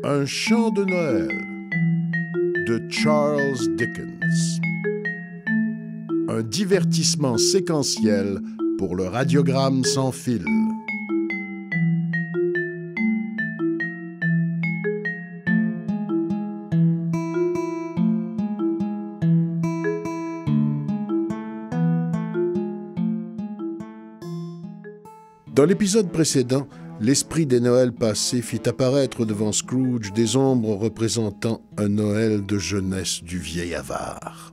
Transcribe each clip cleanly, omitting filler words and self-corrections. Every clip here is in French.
Un chant de Noël de Charles Dickens. Un divertissement séquentiel pour le radiogramme sans fil. Dans l'épisode précédent, l'esprit des Noëls passés fit apparaître devant Scrooge des ombres représentant un Noël de jeunesse du vieil avare.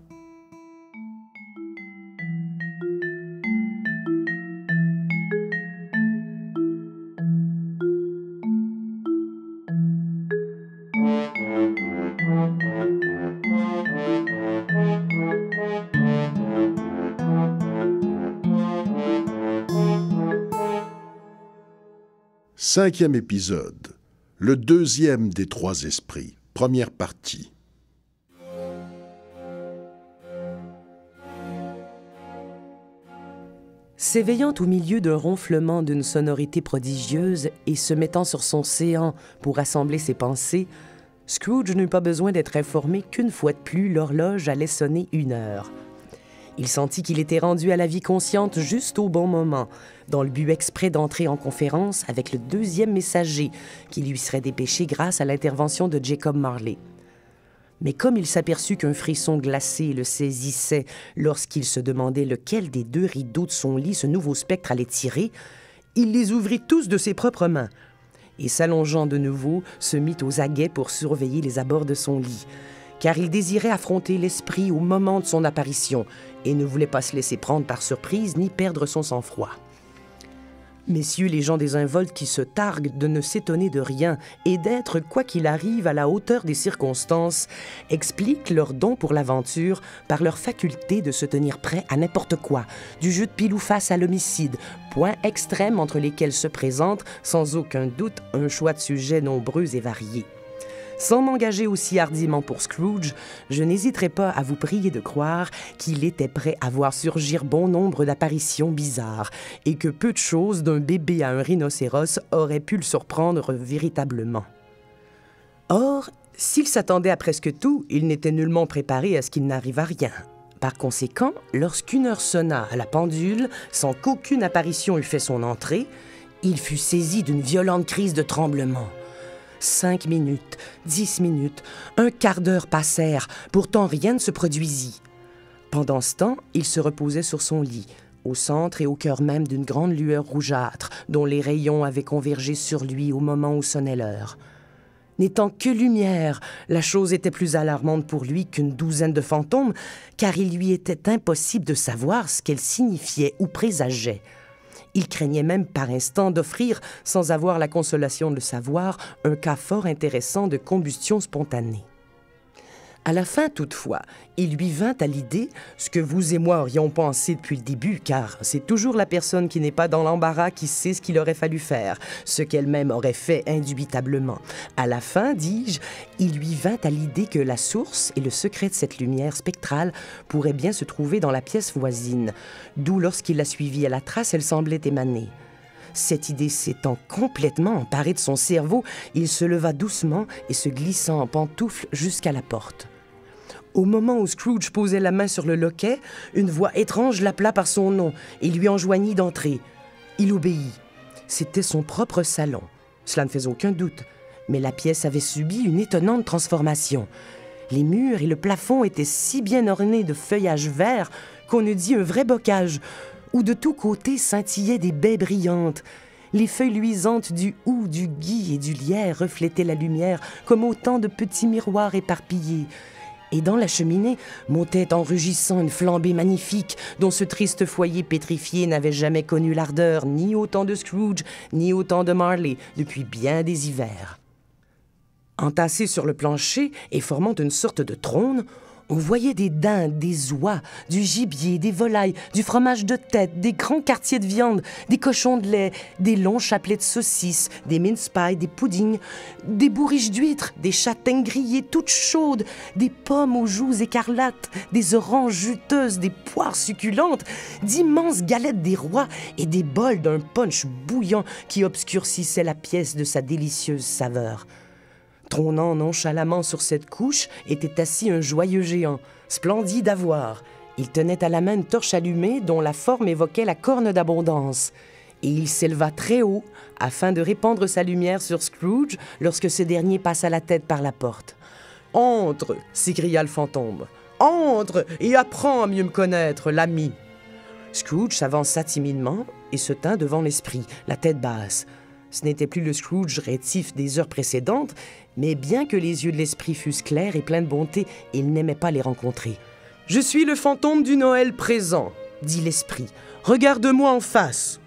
Cinquième épisode, le deuxième des trois esprits, première partie. S'éveillant au milieu d'un ronflement d'une sonorité prodigieuse et se mettant sur son séant pour assembler ses pensées, Scrooge n'eut pas besoin d'être informé qu'une fois de plus, l'horloge allait sonner 1 heure. Il sentit qu'il était rendu à la vie consciente juste au bon moment, dans le but exprès d'entrer en conférence avec le deuxième messager qui lui serait dépêché grâce à l'intervention de Jacob Marley. Mais comme il s'aperçut qu'un frisson glacé le saisissait lorsqu'il se demandait lequel des 2 rideaux de son lit ce nouveau spectre allait tirer, il les ouvrit tous de ses propres mains et, s'allongeant de nouveau, se mit aux aguets pour surveiller les abords de son lit, car il désirait affronter l'esprit au moment de son apparition et ne voulait pas se laisser prendre par surprise ni perdre son sang-froid. Messieurs les gens désinvoltes qui se targuent de ne s'étonner de rien et d'être, quoi qu'il arrive, à la hauteur des circonstances, expliquent leur don pour l'aventure par leur faculté de se tenir prêt à n'importe quoi, du jeu de pile ou face à l'homicide, point extrême entre lesquels se présente, sans aucun doute, un choix de sujets nombreux et variés. Sans m'engager aussi hardiment pour Scrooge, je n'hésiterai pas à vous prier de croire qu'il était prêt à voir surgir bon nombre d'apparitions bizarres et que peu de choses, d'un bébé à un rhinocéros, auraient pu le surprendre véritablement. Or, s'il s'attendait à presque tout, il n'était nullement préparé à ce qu'il n'arrivât rien. Par conséquent, lorsqu'une heure sonna à la pendule, sans qu'aucune apparition eût fait son entrée, il fut saisi d'une violente crise de tremblement. 5 minutes, 10 minutes, un quart d'heure passèrent, pourtant rien ne se produisit. Pendant ce temps, il se reposait sur son lit, au centre et au cœur même d'une grande lueur rougeâtre, dont les rayons avaient convergé sur lui au moment où sonnait l'heure. N'étant que lumière, la chose était plus alarmante pour lui qu'une douzaine de fantômes, car il lui était impossible de savoir ce qu'elle signifiait ou présageait. Il craignait même par instant d'offrir, sans avoir la consolation de le savoir, un cas fort intéressant de combustion spontanée. À la fin, toutefois, il lui vint à l'idée ce que vous et moi aurions pensé depuis le début, car c'est toujours la personne qui n'est pas dans l'embarras qui sait ce qu'il aurait fallu faire, ce qu'elle-même aurait fait indubitablement. À la fin, dis-je, il lui vint à l'idée que la source et le secret de cette lumière spectrale pourraient bien se trouver dans la pièce voisine, d'où, lorsqu'il la suivit à la trace, elle semblait émaner. Cette idée s'étant complètement emparée de son cerveau, il se leva doucement et se glissa en pantoufle jusqu'à la porte. Au moment où Scrooge posait la main sur le loquet, une voix étrange l'appela par son nom et lui enjoignit d'entrer. Il obéit. C'était son propre salon. Cela ne faisait aucun doute, mais la pièce avait subi une étonnante transformation. Les murs et le plafond étaient si bien ornés de feuillage vert qu'on eût dit un vrai bocage, où de tous côtés scintillaient des baies brillantes. Les feuilles luisantes du houx, du gui et du lierre reflétaient la lumière comme autant de petits miroirs éparpillés. Et dans la cheminée montait en rugissant une flambée magnifique dont ce triste foyer pétrifié n'avait jamais connu l'ardeur ni au temps de Scrooge, ni au temps de Marley, depuis bien des hivers. Entassés sur le plancher et formant une sorte de trône, on voyait des dindes, des oies, du gibier, des volailles, du fromage de tête, des grands quartiers de viande, des cochons de lait, des longs chapelets de saucisses, des mince pies, des puddings, des bourriches d'huîtres, des châtaignes grillées toutes chaudes, des pommes aux joues écarlates, des oranges juteuses, des poires succulentes, d'immenses galettes des rois et des bols d'un punch bouillant qui obscurcissait la pièce de sa délicieuse saveur. Trônant nonchalamment sur cette couche était assis un joyeux géant, splendide à voir. Il tenait à la main une torche allumée dont la forme évoquait la corne d'abondance. Et il s'éleva très haut afin de répandre sa lumière sur Scrooge lorsque ce dernier passa la tête par la porte. « Entre !» s'écria le fantôme. « Entre et apprends à mieux me connaître, l'ami !» Scrooge s'avança timidement et se tint devant l'esprit, la tête basse. Ce n'était plus le Scrooge rétif des heures précédentes, mais bien que les yeux de l'esprit fussent clairs et pleins de bonté, il n'aimait pas les rencontrer. « Je suis le fantôme du Noël présent, » dit l'esprit. « Regarde-moi en face !»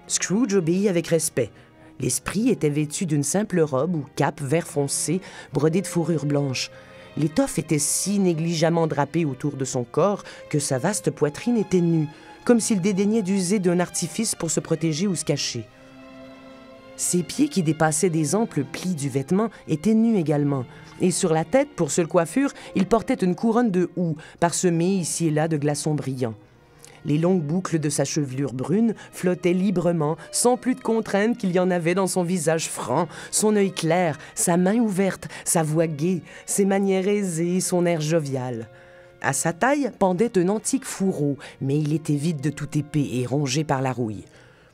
Scrooge obéit avec respect. L'esprit était vêtu d'une simple robe ou cape vert foncé, brodée de fourrure blanche. L'étoffe était si négligemment drapée autour de son corps que sa vaste poitrine était nue, comme s'il dédaignait d'user d'un artifice pour se protéger ou se cacher. Ses pieds, qui dépassaient des amples plis du vêtement, étaient nus également, et sur la tête, pour seule coiffure, il portait une couronne de houx, parsemée ici et là de glaçons brillants. Les longues boucles de sa chevelure brune flottaient librement, sans plus de contrainte qu'il y en avait dans son visage franc, son œil clair, sa main ouverte, sa voix gaie, ses manières aisées, son air jovial. À sa taille pendait un antique fourreau, mais il était vide de toute épée et rongé par la rouille.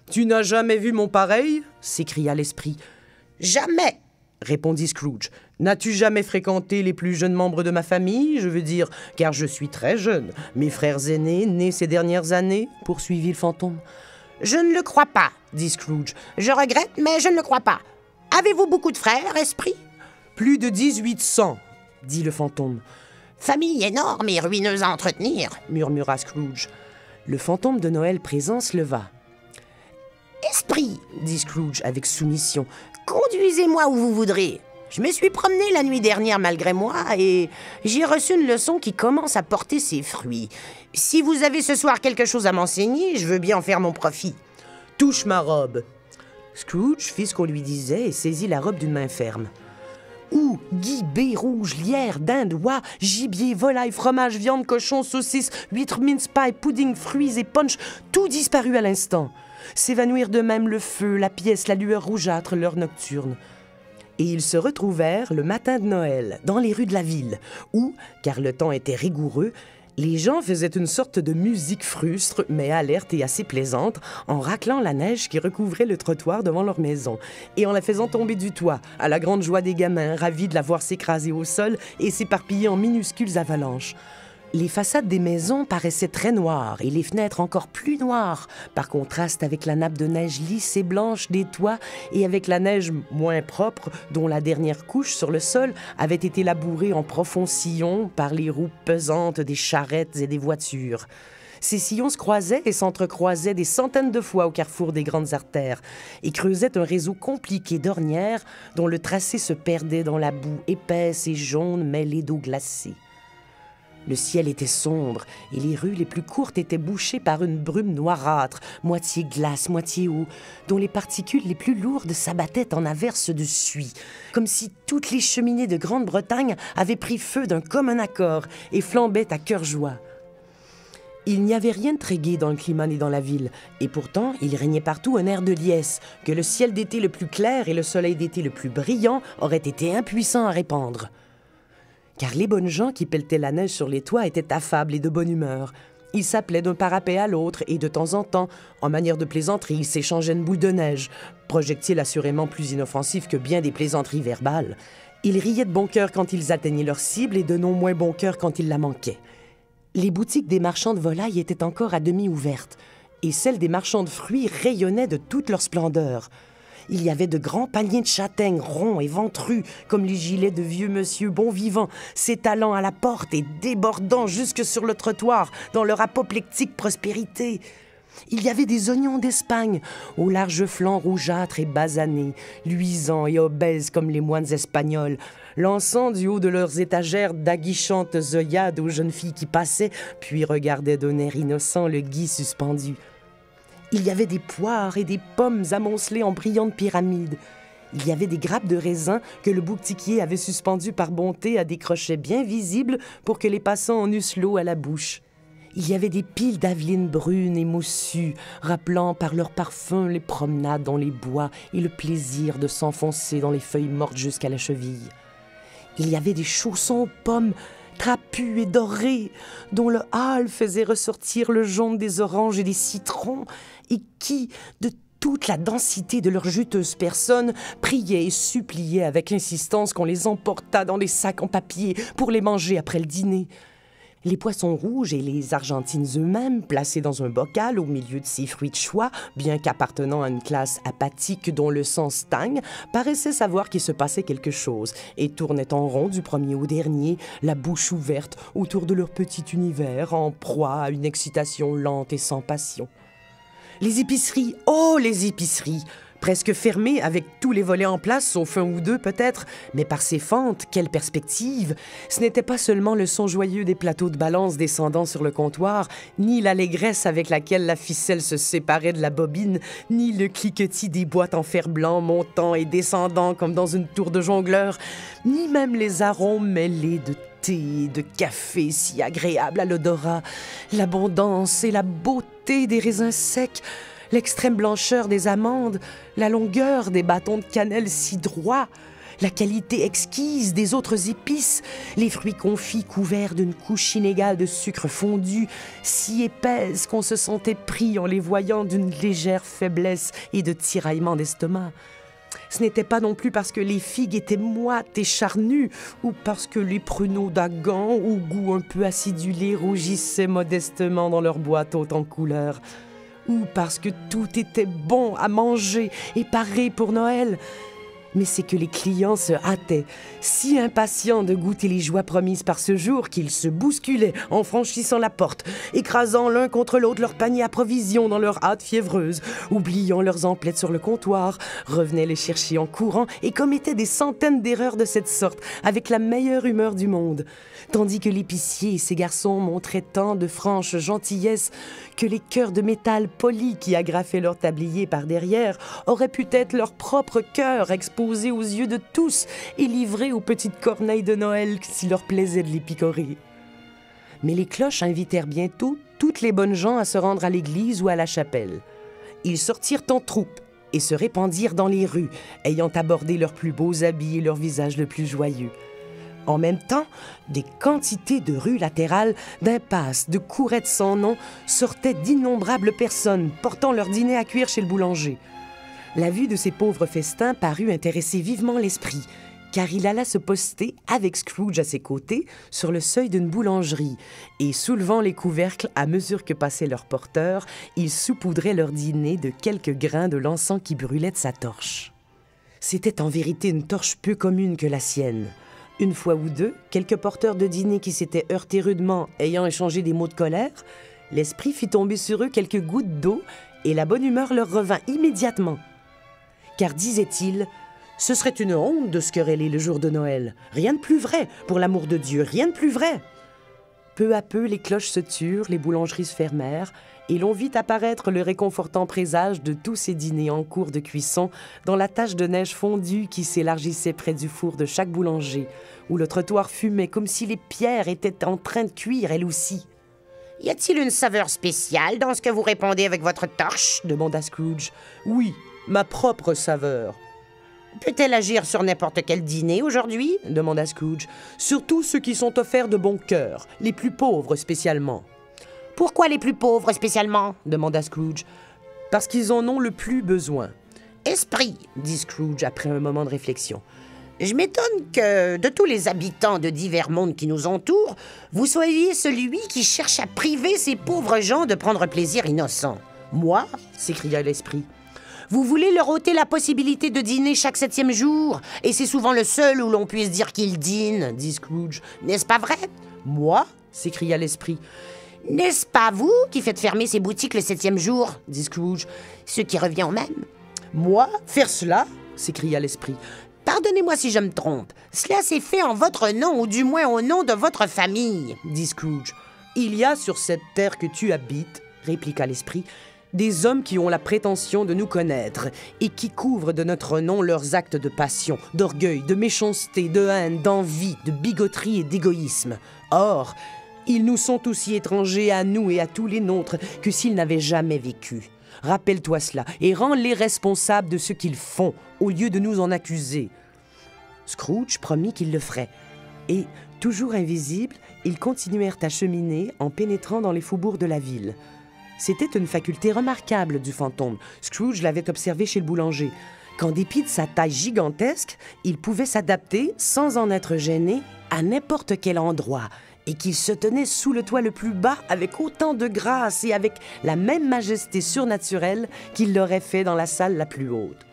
« Tu n'as jamais vu mon pareil ?» s'écria l'esprit. « Jamais !» répondit Scrooge. « N'as-tu jamais fréquenté les plus jeunes membres de ma famille, je veux dire, car je suis très jeune. Mes frères aînés, nés ces dernières années ?» poursuivit le fantôme. « Je ne le crois pas, » dit Scrooge. « Je regrette, mais je ne le crois pas. Avez-vous beaucoup de frères, esprit ?»« Plus de 1800, » dit le fantôme. « Famille énorme et ruineuse à entretenir, » murmura Scrooge. Le fantôme de Noël présent se leva. « Esprit, » dit Scrooge avec soumission, « conduisez-moi où vous voudrez. Je me suis promené la nuit dernière malgré moi et j'ai reçu une leçon qui commence à porter ses fruits. Si vous avez ce soir quelque chose à m'enseigner, je veux bien en faire mon profit. Touche ma robe. » Scrooge fit ce qu'on lui disait et saisit la robe d'une main ferme. Houx, gui, baies rouges, lierre, dinde, oie, gibier, volaille, fromage, viande, cochon, saucisse, huîtres, mince pie, pudding, fruits et punch, tout disparut à l'instant. S'évanouirent de même le feu, la pièce, la lueur rougeâtre, l'heure nocturne. Et ils se retrouvèrent le matin de Noël, dans les rues de la ville, où, car le temps était rigoureux, les gens faisaient une sorte de musique frustre, mais alerte et assez plaisante, en raclant la neige qui recouvrait le trottoir devant leur maison, et en la faisant tomber du toit, à la grande joie des gamins, ravis de la voir s'écraser au sol et s'éparpiller en minuscules avalanches. Les façades des maisons paraissaient très noires et les fenêtres encore plus noires, par contraste avec la nappe de neige lisse et blanche des toits et avec la neige moins propre dont la dernière couche sur le sol avait été labourée en profonds sillons par les roues pesantes des charrettes et des voitures. Ces sillons se croisaient et s'entrecroisaient des centaines de fois au carrefour des grandes artères et creusaient un réseau compliqué d'ornières dont le tracé se perdait dans la boue épaisse et jaune mêlée d'eau glacée. Le ciel était sombre et les rues les plus courtes étaient bouchées par une brume noirâtre, moitié glace, moitié eau, dont les particules les plus lourdes s'abattaient en averses de suie, comme si toutes les cheminées de Grande-Bretagne avaient pris feu d'un commun accord et flambaient à cœur joie. Il n'y avait rien de très gai dans le climat ni dans la ville, et pourtant il régnait partout un air de liesse, que le ciel d'été le plus clair et le soleil d'été le plus brillant auraient été impuissants à répandre. Car les bonnes gens qui pelletaient la neige sur les toits étaient affables et de bonne humeur. Ils s'appelaient d'un parapet à l'autre et de temps en temps, en manière de plaisanterie, ils s'échangeaient une boule de neige, projectile assurément plus inoffensif que bien des plaisanteries verbales. Ils riaient de bon cœur quand ils atteignaient leur cible et de non moins bon cœur quand ils la manquaient. Les boutiques des marchands de volailles étaient encore à demi ouvertes, et celles des marchands de fruits rayonnaient de toute leur splendeur. Il y avait de grands paniers de châtaignes ronds et ventrus, comme les gilets de vieux monsieur bon vivant, s'étalant à la porte et débordant jusque sur le trottoir dans leur apoplectique prospérité. Il y avait des oignons d'Espagne, aux larges flancs rougeâtres et basanés, luisants et obèses comme les moines espagnols, lançant du haut de leurs étagères d'aguichantes œillades aux jeunes filles qui passaient, puis regardaient d'un air innocent le gui suspendu. Il y avait des poires et des pommes amoncelées en brillantes pyramides. Il y avait des grappes de raisins que le boutiquier avait suspendues par bonté à des crochets bien visibles pour que les passants en eussent l'eau à la bouche. Il y avait des piles d'avelines brunes et moussues, rappelant par leur parfum les promenades dans les bois et le plaisir de s'enfoncer dans les feuilles mortes jusqu'à la cheville. Il y avait des chaussons aux pommes, trapus et dorés, dont le hâle faisait ressortir le jaune des oranges et des citrons, et qui, de toute la densité de leurs juteuses personnes, priaient et suppliaient avec insistance qu'on les emportât dans des sacs en papier pour les manger après le dîner. Les poissons rouges et les argentines eux-mêmes, placés dans un bocal au milieu de ces fruits de choix, bien qu'appartenant à une classe apathique dont le sang stagne, paraissaient savoir qu'il se passait quelque chose et tournaient en rond du premier au dernier, la bouche ouverte autour de leur petit univers, en proie à une excitation lente et sans passion. Les épiceries, oh les épiceries! Presque fermées, avec tous les volets en place, sauf un ou deux peut-être, mais par ses fentes, quelle perspective! Ce n'était pas seulement le son joyeux des plateaux de balance descendant sur le comptoir, ni l'allégresse avec laquelle la ficelle se séparait de la bobine, ni le cliquetis des boîtes en fer blanc montant et descendant comme dans une tour de jongleur, ni même les arômes mêlés de thé et de café si agréables à l'odorat, l'abondance et la beauté des raisins secs, l'extrême blancheur des amandes, la longueur des bâtons de cannelle si droits, la qualité exquise des autres épices, les fruits confits couverts d'une couche inégale de sucre fondu, si épaisse qu'on se sentait pris en les voyant d'une légère faiblesse et de tiraillement d'estomac. Ce n'était pas non plus parce que les figues étaient moites et charnues, ou parce que les pruneaux d'Agan, au goût un peu acidulé, rougissaient modestement dans leur boîte haute en couleurs, ou parce que tout était bon à manger et paré pour Noël. Mais c'est que les clients se hâtaient, si impatients de goûter les joies promises par ce jour qu'ils se bousculaient en franchissant la porte, écrasant l'un contre l'autre leur panier à provisions dans leur hâte fiévreuse, oubliant leurs emplettes sur le comptoir, revenaient les chercher en courant et commettaient des centaines d'erreurs de cette sorte, avec la meilleure humeur du monde. Tandis que l'épicier et ses garçons montraient tant de franche gentillesse que les cœurs de métal polis qui agrafaient leur tablier par derrière auraient pu être leur propre cœur exposé aux yeux de tous et livré aux petites corneilles de Noël s'il leur plaisait de les picorer. Mais les cloches invitèrent bientôt toutes les bonnes gens à se rendre à l'église ou à la chapelle. Ils sortirent en troupe et se répandirent dans les rues, ayant abordé leurs plus beaux habits et leurs visages le plus joyeux. En même temps, des quantités de rues latérales, d'impasses, de courettes sans nom sortaient d'innombrables personnes portant leur dîner à cuire chez le boulanger. La vue de ces pauvres festins parut intéresser vivement l'esprit, car il alla se poster, avec Scrooge à ses côtés, sur le seuil d'une boulangerie, et soulevant les couvercles à mesure que passaient leurs porteurs, il saupoudrait leur dîner de quelques grains de l'encens qui brûlait de sa torche. C'était en vérité une torche peu commune que la sienne. Une fois ou deux, quelques porteurs de dîner qui s'étaient heurtés rudement, ayant échangé des mots de colère, l'esprit fit tomber sur eux quelques gouttes d'eau et la bonne humeur leur revint immédiatement. Car, disait-il, ce serait une honte de se quereller le jour de Noël. Rien de plus vrai, pour l'amour de Dieu, rien de plus vrai. Peu à peu, les cloches se turent, les boulangeries se fermèrent, et l'on vit apparaître le réconfortant présage de tous ces dîners en cours de cuisson dans la tache de neige fondue qui s'élargissait près du four de chaque boulanger, où le trottoir fumait comme si les pierres étaient en train de cuire elles aussi. « Y a-t-il une saveur spéciale dans ce que vous répondez avec votre torche ?» demanda Scrooge. « Oui, ma propre saveur. » « Peut-elle agir sur n'importe quel dîner aujourd'hui ?» demanda Scrooge. « Surtout ceux qui sont offerts de bon cœur, les plus pauvres spécialement. »« Pourquoi les plus pauvres spécialement ?» demanda Scrooge. « Parce qu'ils en ont le plus besoin. »« Esprit !» dit Scrooge après un moment de réflexion. « Je m'étonne que, de tous les habitants de divers mondes qui nous entourent, vous soyez celui qui cherche à priver ces pauvres gens de prendre plaisir innocent. »« Moi ?» s'écria l'esprit. Vous voulez leur ôter la possibilité de dîner chaque 7e jour, et c'est souvent le seul où l'on puisse dire qu'il dîne, dit Scrooge. N'est-ce pas vrai? Moi? S'écria l'esprit. N'est-ce pas vous qui faites fermer ces boutiques le 7e jour, dit Scrooge, ce qui revient au même. Moi? Faire cela? S'écria l'esprit. Pardonnez-moi si je me trompe. Cela s'est fait en votre nom, ou du moins au nom de votre famille, dit Scrooge. Il y a sur cette terre que tu habites, répliqua l'esprit, des hommes qui ont la prétention de nous connaître et qui couvrent de notre nom leurs actes de passion, d'orgueil, de méchanceté, de haine, d'envie, de bigoterie et d'égoïsme. Or, ils nous sont aussi étrangers à nous et à tous les nôtres que s'ils n'avaient jamais vécu. Rappelle-toi cela et rends-les responsables de ce qu'ils font au lieu de nous en accuser. Scrooge promit qu'il le ferait. Et, toujours invisibles, ils continuèrent à cheminer en pénétrant dans les faubourgs de la ville. C'était une faculté remarquable du fantôme. Scrooge l'avait observé chez le boulanger. Qu'en dépit de sa taille gigantesque, il pouvait s'adapter, sans en être gêné, à n'importe quel endroit, et qu'il se tenait sous le toit le plus bas avec autant de grâce et avec la même majesté surnaturelle qu'il l'aurait fait dans la salle la plus haute.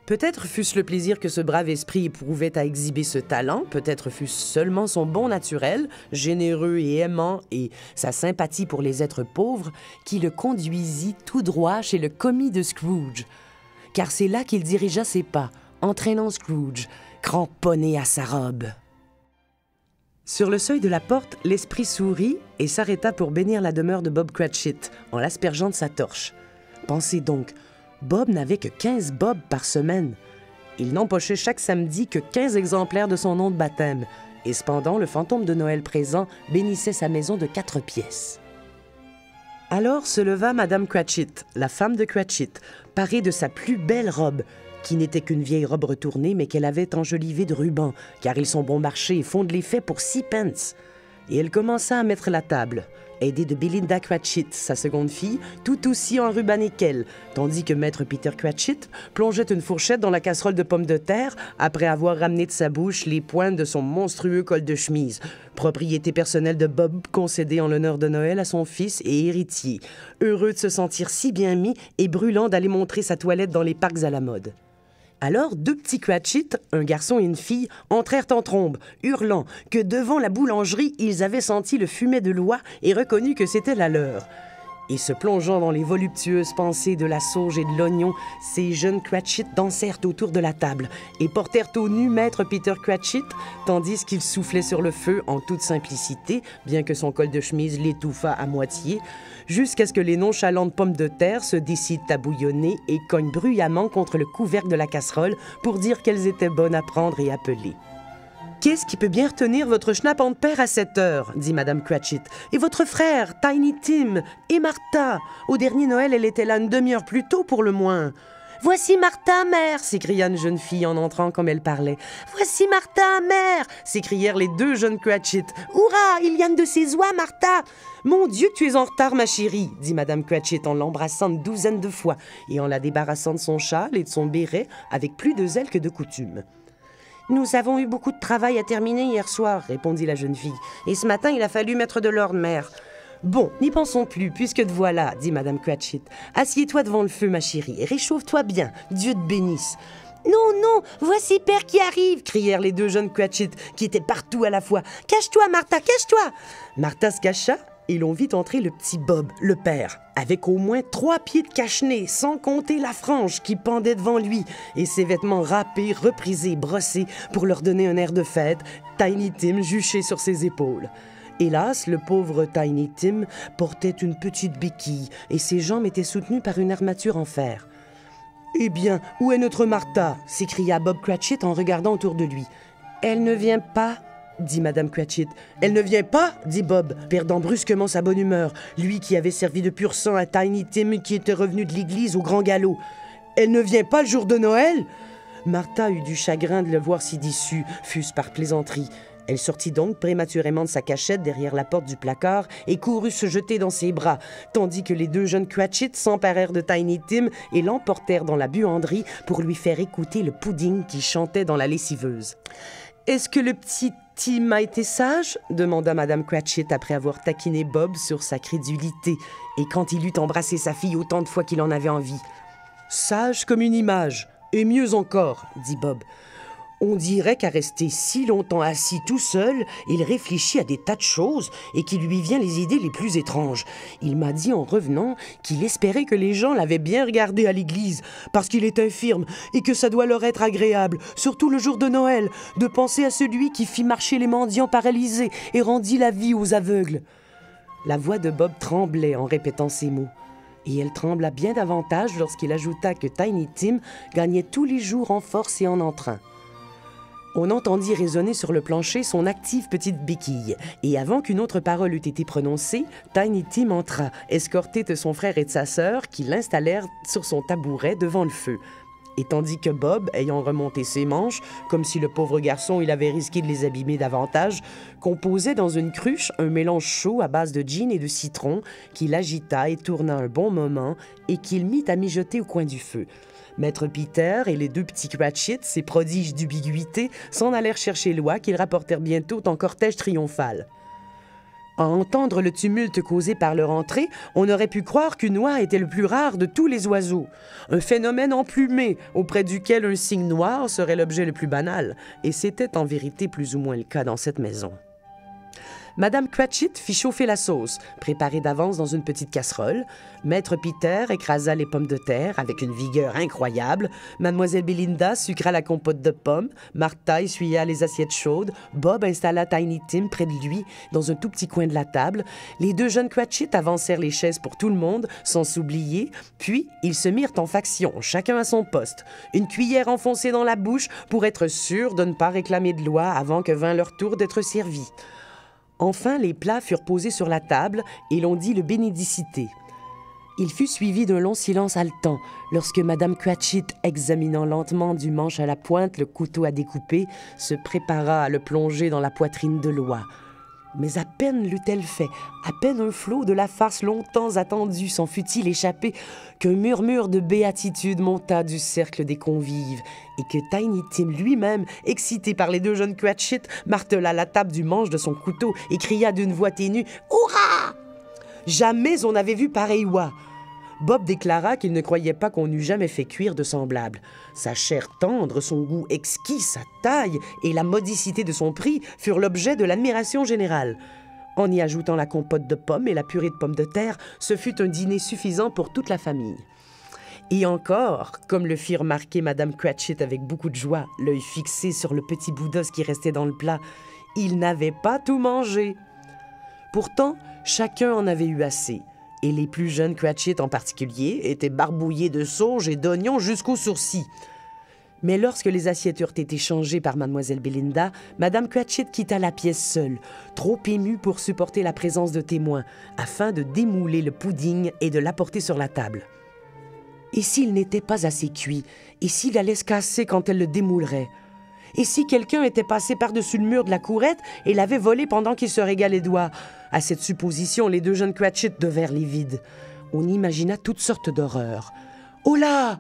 Peut-être fût-ce le plaisir que ce brave esprit éprouvait à exhiber ce talent, peut-être fût-ce seulement son bon naturel, généreux et aimant, et sa sympathie pour les êtres pauvres, qui le conduisit tout droit chez le commis de Scrooge. Car c'est là qu'il dirigea ses pas, entraînant Scrooge, cramponné à sa robe. Sur le seuil de la porte, l'esprit sourit et s'arrêta pour bénir la demeure de Bob Cratchit, en l'aspergeant de sa torche. Pensez donc, Bob n'avait que 15 bobs par semaine. Il n'empochait chaque samedi que 15 exemplaires de son nom de baptême, et cependant, le fantôme de Noël présent bénissait sa maison de 4 pièces. Alors se leva Madame Cratchit, la femme de Cratchit, parée de sa plus belle robe, qui n'était qu'une vieille robe retournée, mais qu'elle avait enjolivée de rubans, car ils sont bon marché et font de l'effet pour 6 pence. Et elle commença à mettre la table, aidée de Belinda Cratchit, sa seconde fille, tout aussi enrubannée qu'elle, tandis que Maître Peter Cratchit plongeait une fourchette dans la casserole de pommes de terre après avoir ramené de sa bouche les pointes de son monstrueux col de chemise, propriété personnelle de Bob concédée en l'honneur de Noël à son fils et héritier, heureux de se sentir si bien mis et brûlant d'aller montrer sa toilette dans les parcs à la mode. Alors, 2 petits Cratchit, un garçon et une fille, entrèrent en trombe, hurlant que devant la boulangerie, ils avaient senti le fumet de l'oie et reconnu que c'était la leur. Et se plongeant dans les voluptueuses pensées de la sauge et de l'oignon, ces jeunes Cratchit dansèrent autour de la table et portèrent au nu Maître Peter Cratchit, tandis qu'il soufflait sur le feu en toute simplicité, bien que son col de chemise l'étouffât à moitié, jusqu'à ce que les nonchalantes pommes de terre se décident à bouillonner et cognent bruyamment contre le couvercle de la casserole pour dire qu'elles étaient bonnes à prendre et à peler. « Qu'est-ce qui peut bien retenir votre schnappant de père à cette heure ?» dit Madame Cratchit. « Et votre frère, Tiny Tim, et Martha. Au dernier Noël, elle était là une demi-heure plus tôt pour le moins. »« Voici Martha, mère !» s'écria une jeune fille en entrant comme elle parlait. « Voici Martha, mère !» s'écrièrent les 2 jeunes Cratchit. « Hurrah, il y a une de ses oies, Martha !»« Mon Dieu, tu es en retard, ma chérie !» dit Madame Cratchit en l'embrassant une douzaine de fois et en la débarrassant de son châle et de son béret avec plus de zèle que de coutume. « Nous avons eu beaucoup de travail à terminer hier soir, » répondit la jeune fille. « Et ce matin, il a fallu mettre de l'ordre, mère. »« Bon, n'y pensons plus, puisque te voilà, » dit Madame Cratchit. « Assieds-toi devant le feu, ma chérie, et réchauffe-toi bien. Dieu te bénisse. »« Non, non, voici père qui arrive !» crièrent les 2 jeunes Cratchit, qui étaient partout à la fois. « Cache-toi, Martha, cache-toi !» Martha se cacha, et l'on vit entrer le petit Bob, le père, avec au moins 3 pieds de cache-nez, sans compter la frange qui pendait devant lui, et ses vêtements râpés, reprisés, brossés, pour leur donner un air de fête, Tiny Tim juché sur ses épaules. Hélas, le pauvre Tiny Tim portait une petite béquille, et ses jambes étaient soutenues par une armature en fer. « Eh bien, où est notre Martha ?» s'écria Bob Cratchit en regardant autour de lui. « Elle ne vient pas ?» dit Madame Cratchit. « Elle ne vient pas ?» dit Bob, perdant brusquement sa bonne humeur, lui qui avait servi de pur sang à Tiny Tim qui était revenu de l'église au grand galop. « Elle ne vient pas le jour de Noël ?» Martha eut du chagrin de le voir si déçu, fût-ce par plaisanterie. Elle sortit donc prématurément de sa cachette derrière la porte du placard et courut se jeter dans ses bras, tandis que les 2 jeunes Cratchit s'emparèrent de Tiny Tim et l'emportèrent dans la buanderie pour lui faire écouter le pudding qui chantait dans la lessiveuse. « Est-ce que le petit Tim a été sage ?» demanda Madame Cratchit après avoir taquiné Bob sur sa crédulité et quand il eut embrassé sa fille autant de fois qu'il en avait envie. « Sage comme une image, et mieux encore, » dit Bob. « On dirait qu'à rester si longtemps assis tout seul, il réfléchit à des tas de choses et qu'il lui vient les idées les plus étranges. Il m'a dit en revenant qu'il espérait que les gens l'avaient bien regardé à l'église parce qu'il est infirme et que ça doit leur être agréable, surtout le jour de Noël, de penser à celui qui fit marcher les mendiants paralysés et rendit la vie aux aveugles. » La voix de Bob tremblait en répétant ces mots. Et elle trembla bien davantage lorsqu'il ajouta que Tiny Tim gagnait tous les jours en force et en entrain. On entendit résonner sur le plancher son active petite béquille, et avant qu'une autre parole eût été prononcée, Tiny Tim entra, escorté de son frère et de sa sœur, qui l'installèrent sur son tabouret devant le feu. Et tandis que Bob, ayant remonté ses manches, comme si le pauvre garçon il avait risqué de les abîmer davantage, composait dans une cruche un mélange chaud à base de gin et de citron qu'il agita et tourna un bon moment et qu'il mit à mijoter au coin du feu. Maître Peter et les deux petits Cratchit, ces prodiges d'ubiguïté, s'en allèrent chercher l'oie qu'ils rapportèrent bientôt en cortège triomphal. À entendre le tumulte causé par leur entrée, on aurait pu croire qu'une oie était le plus rare de tous les oiseaux, un phénomène emplumé auprès duquel un cygne noir serait l'objet le plus banal, et c'était en vérité plus ou moins le cas dans cette maison. Madame Cratchit fit chauffer la sauce, préparée d'avance dans une petite casserole. Maître Peter écrasa les pommes de terre avec une vigueur incroyable. Mademoiselle Belinda sucra la compote de pommes. Martha essuya les assiettes chaudes. Bob installa Tiny Tim près de lui, dans un tout petit coin de la table. Les deux jeunes Cratchit avancèrent les chaises pour tout le monde, sans s'oublier. Puis, ils se mirent en faction, chacun à son poste. Une cuillère enfoncée dans la bouche pour être sûr de ne pas réclamer de l'oie avant que vint leur tour d'être servi. Enfin, les plats furent posés sur la table et l'on dit le bénédicité. Il fut suivi d'un long silence haletant lorsque Madame Cratchit, examinant lentement du manche à la pointe le couteau à découper, se prépara à le plonger dans la poitrine de l'oie. Mais à peine l'eut-elle fait, à peine un flot de la farce longtemps attendue s'en fut-il échappé, qu'un murmure de béatitude monta du cercle des convives, et que Tiny Tim lui-même, excité par les deux jeunes Cratchit, martela la table du manche de son couteau et cria d'une voix ténue « Hurrah !» Jamais on n'avait vu pareille oie. Bob déclara qu'il ne croyait pas qu'on eût jamais fait cuire de semblable. Sa chair tendre, son goût exquis, sa taille et la modicité de son prix furent l'objet de l'admiration générale. En y ajoutant la compote de pommes et la purée de pommes de terre, ce fut un dîner suffisant pour toute la famille. Et encore, comme le fit remarquer Madame Cratchit avec beaucoup de joie, l'œil fixé sur le petit bout d'os qui restait dans le plat, il n'avait pas tout mangé. Pourtant, chacun en avait eu assez. Et les plus jeunes Cratchit en particulier étaient barbouillés de sauge et d'oignons jusqu'aux sourcils. Mais lorsque les assiettes eurent été changées par Mademoiselle Belinda, Madame Cratchit quitta la pièce seule, trop émue pour supporter la présence de témoins, afin de démouler le pudding et de l'apporter sur la table. Et s'il n'était pas assez cuit? Et s'il allait se casser quand elle le démoulerait? Et si quelqu'un était passé par-dessus le mur de la courette et l'avait volé pendant qu'il se régalait d'oie? À cette supposition, les deux jeunes Cratchit devinrent livides. On imagina toutes sortes d'horreurs. Oh là!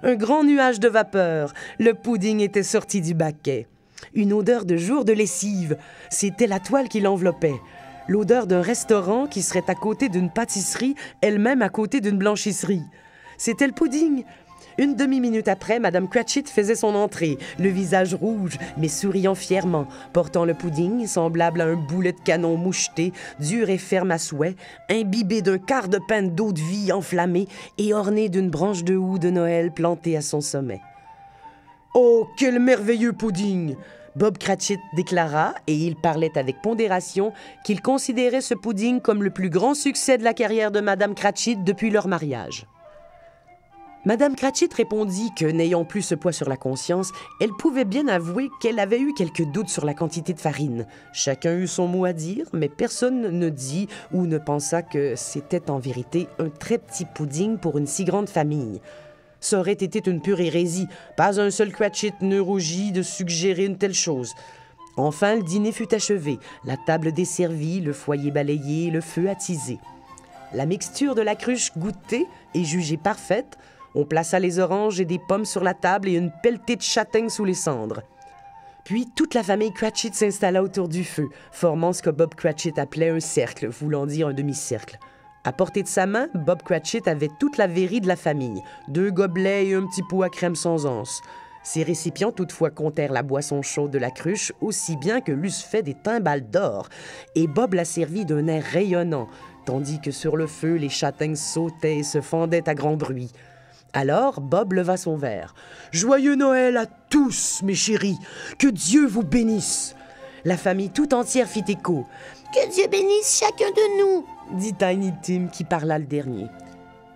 Un grand nuage de vapeur. Le pudding était sorti du baquet. Une odeur de jour de lessive. C'était la toile qui l'enveloppait. L'odeur d'un restaurant qui serait à côté d'une pâtisserie, elle-même à côté d'une blanchisserie. C'était le pudding. Une demi-minute après, Madame Cratchit faisait son entrée, le visage rouge, mais souriant fièrement, portant le pudding, semblable à un boulet de canon moucheté, dur et ferme à souhait, imbibé d'un quart de pinte d'eau de vie enflammée et orné d'une branche de houx de Noël plantée à son sommet. « Oh, quel merveilleux pudding !» Bob Cratchit déclara, et il parlait avec pondération, qu'il considérait ce pudding comme le plus grand succès de la carrière de Madame Cratchit depuis leur mariage. Madame Cratchit répondit que, n'ayant plus ce poids sur la conscience, elle pouvait bien avouer qu'elle avait eu quelques doutes sur la quantité de farine. Chacun eut son mot à dire, mais personne ne dit ou ne pensa que c'était en vérité un très petit pudding pour une si grande famille. Ça aurait été une pure hérésie. Pas un seul Cratchit ne rougit de suggérer une telle chose. Enfin, le dîner fut achevé, la table desservie, le foyer balayé, le feu attisé. La mixture de la cruche goûtée et jugée parfaite, on plaça les oranges et des pommes sur la table et une pelletée de châtaignes sous les cendres. Puis toute la famille Cratchit s'installa autour du feu, formant ce que Bob Cratchit appelait un cercle, voulant dire un demi-cercle. À portée de sa main, Bob Cratchit avait toute la verrie de la famille, 2 gobelets et un petit pot à crème sans anse. Ces récipients toutefois comptèrent la boisson chaude de la cruche aussi bien que l'eussent fait des timbales d'or, et Bob la servit d'un air rayonnant, tandis que sur le feu les châtaignes sautaient et se fendaient à grand bruit. Alors, Bob leva son verre. « Joyeux Noël à tous, mes chéris! Que Dieu vous bénisse! » La famille tout entière fit écho. « Que Dieu bénisse chacun de nous !» dit Tiny Tim, qui parla le dernier.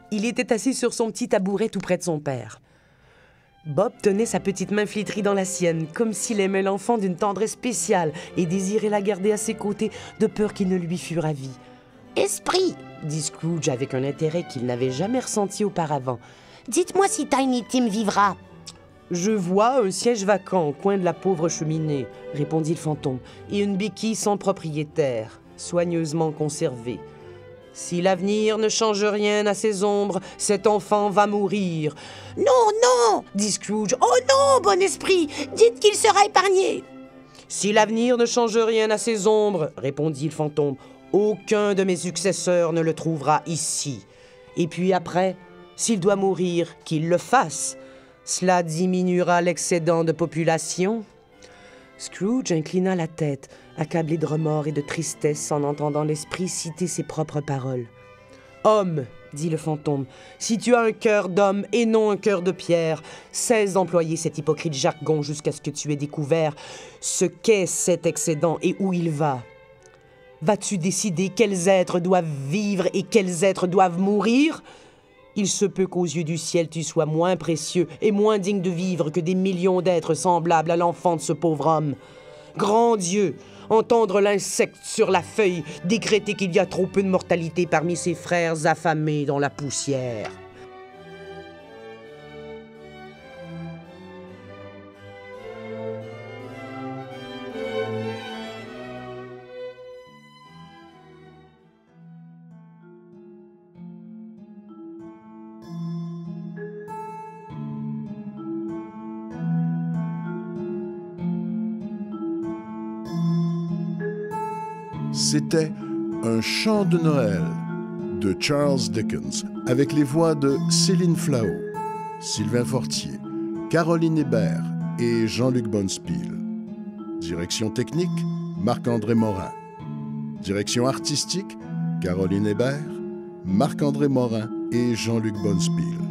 Il était assis sur son petit tabouret tout près de son père. Bob tenait sa petite main flétrie dans la sienne, comme s'il aimait l'enfant d'une tendresse spéciale et désirait la garder à ses côtés, de peur qu'il ne lui fût ravi. « Esprit !» dit Scrooge avec un intérêt qu'il n'avait jamais ressenti auparavant. « Dites-moi si Tiny Tim vivra. » « Je vois un siège vacant au coin de la pauvre cheminée, répondit le fantôme, et une béquille sans propriétaire, soigneusement conservée. Si l'avenir ne change rien à ses ombres, cet enfant va mourir. »« Non, non !» dit Scrooge. « Oh non, bon esprit, dites qu'il sera épargné !»« Si l'avenir ne change rien à ses ombres, répondit le fantôme, aucun de mes successeurs ne le trouvera ici. Et puis après, s'il doit mourir, qu'il le fasse. Cela diminuera l'excédent de population. » Scrooge inclina la tête, accablé de remords et de tristesse en entendant l'esprit citer ses propres paroles. « Homme, dit le fantôme, si tu as un cœur d'homme et non un cœur de pierre, cesse d'employer cet hypocrite jargon jusqu'à ce que tu aies découvert ce qu'est cet excédent et où il va. Vas-tu décider quels êtres doivent vivre et quels êtres doivent mourir ? Il se peut qu'aux yeux du ciel tu sois moins précieux et moins digne de vivre que des millions d'êtres semblables à l'enfant de ce pauvre homme. Grand Dieu, entendre l'insecte sur la feuille décréter qu'il y a trop peu de mortalité parmi ses frères affamés dans la poussière. » C'était Un chant de Noël de Charles Dickens, avec les voix de Céline Flao, Sylvain Fortier, Caroline Hébert et Jean-Luc Bonspiel. Direction technique, Marc-André Morin. Direction artistique, Caroline Hébert, Marc-André Morin et Jean-Luc Bonspiel.